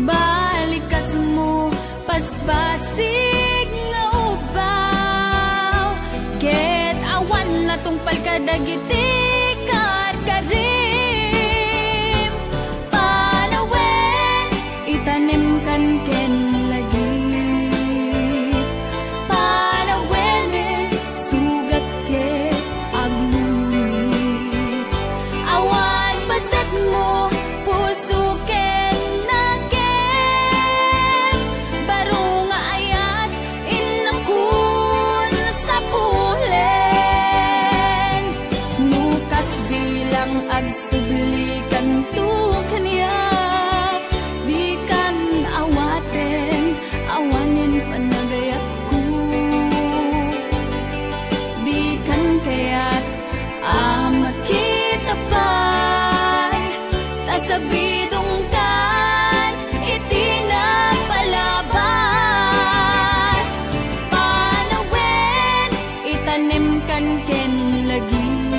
balikas mo paspasig nga ubaw, ket awan na tungpal ka dagiti karkarim, panawen itanim kan ken lagi, panawenen sugat ket mo puso ken nakem, baro nga ayat inakun sa pulen, nukas bilang agsublikan tu kaniyak, di kan awaten awanen panagayat ko, di kan kayat makita pa sa bidong kan iti napalabas, panawen ita tanem kan ken lagi